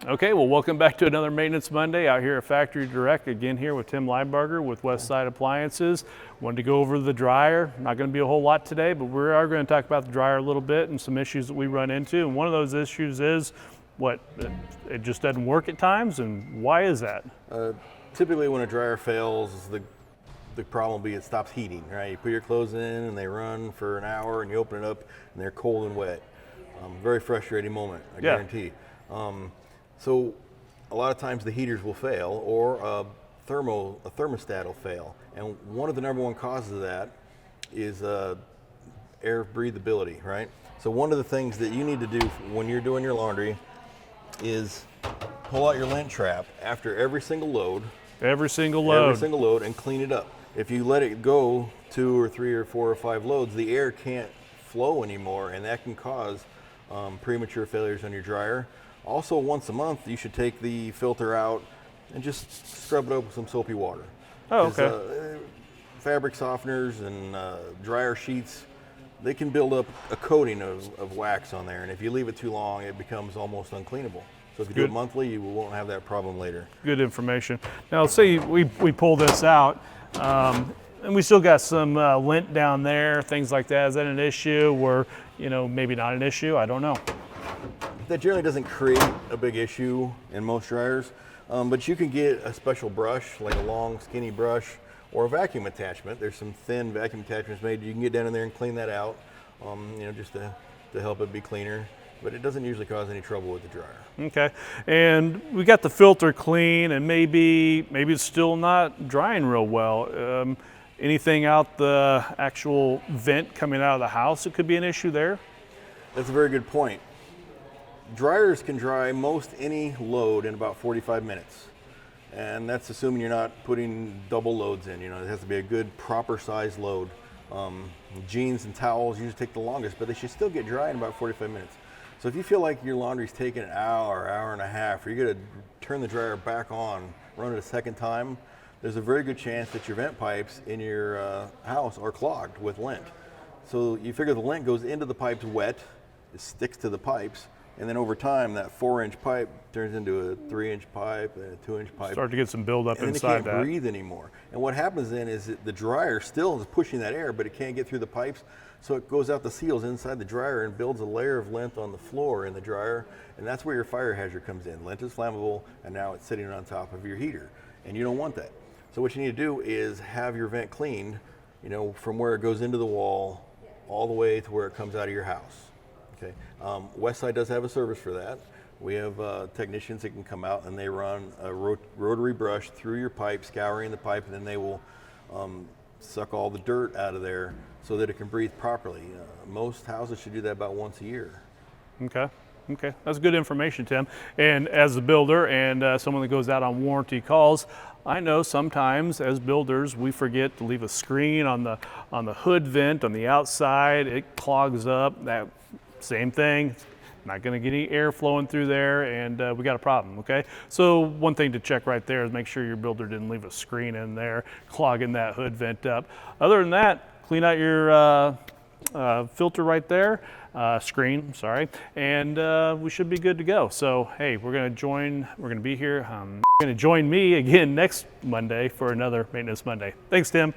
Okay, well, welcome back to another Maintenance Monday out here at Factory Direct. Again here with Tim Linebarger with Westside Appliances. Wanted to go over the dryer. Not going to be a whole lot today, but we are going to talk about the dryer a little bit and some issues that we run into. And one of those issues is what? It just doesn't work at times, and why is that? Typically when a dryer fails, the problem will be it stops heating, right? You put your clothes in and they run for an hour and you open it up and they're cold and wet. Very frustrating moment, I guarantee. So a lot of times the heaters will fail or a thermostat will fail. And one of the number one causes of that is air breathability, right? So one of the things that you need to do when you're doing your laundry is pull out your lint trap after every single load. Every single load And clean it up. If you let it go 2 or 3 or 4 or 5 loads, the air can't flow anymore, and that can cause premature failures on your dryer. Also, once a month, you should take the filter out and just scrub it up with some soapy water. Oh, okay. Fabric softeners and dryer sheets, they can build up a coating of wax on there, and if you leave it too long, it becomes almost uncleanable. So if you do it monthly, you won't have that problem later. Good information. Now, say we pull this out, and we still got some lint down there, things like that. Is that an issue, or maybe not an issue? I don't know. That generally doesn't create a big issue in most dryers, but you can get a special brush, like a long skinny brush, or a vacuum attachment. There's some thin vacuum attachments made. You can get down in there and clean that out, just to help it be cleaner. But it doesn't usually cause any trouble with the dryer. Okay, and we got the filter clean, and maybe it's still not drying real well. Anything out the actual vent coming out of the house, it could be an issue there? That's a very good point. Dryers can dry most any load in about 45 minutes. And that's assuming you're not putting double loads in. It has to be a good proper size load. Jeans and towels usually take the longest, but they should still get dry in about 45 minutes. So if you feel like your laundry's taking an hour and a half, or you're gonna turn the dryer back on, run it a second time, there's a very good chance that your vent pipes in your house are clogged with lint. So you figure the lint goes into the pipes wet, it sticks to the pipes, and then over time that 4-inch pipe turns into a 3-inch pipe and a 2-inch pipe. Start to get some buildup inside that. And it can't breathe anymore. And what happens then is that the dryer still is pushing that air, but it can't get through the pipes, so it goes out the seals inside the dryer and builds a layer of lint on the floor in the dryer, and that's where your fire hazard comes in. Lint is flammable, and now it's sitting on top of your heater, and you don't want that. So what you need to do is have your vent cleaned, from where it goes into the wall all the way to where it comes out of your house. Okay. Westside does have a service for that. We have technicians that can come out and they run a rotary brush through your pipe, scouring the pipe, and then they will suck all the dirt out of there so that it can breathe properly. Most houses should do that about once a year. Okay, that's good information, Tim. And as a builder and someone that goes out on warranty calls, I know sometimes as builders we forget to leave a screen on the hood vent on the outside. It clogs up. That same thing. Not going to get any air flowing through there, and we got a problem. Okay, so one thing to check right there is make sure your builder didn't leave a screen in there clogging that hood vent up. Other than that, clean out your filter right there, screen, sorry, and we should be good to go. So hey, we're going to be here. You're going to join me again next Monday for another Maintenance Monday. Thanks, Tim.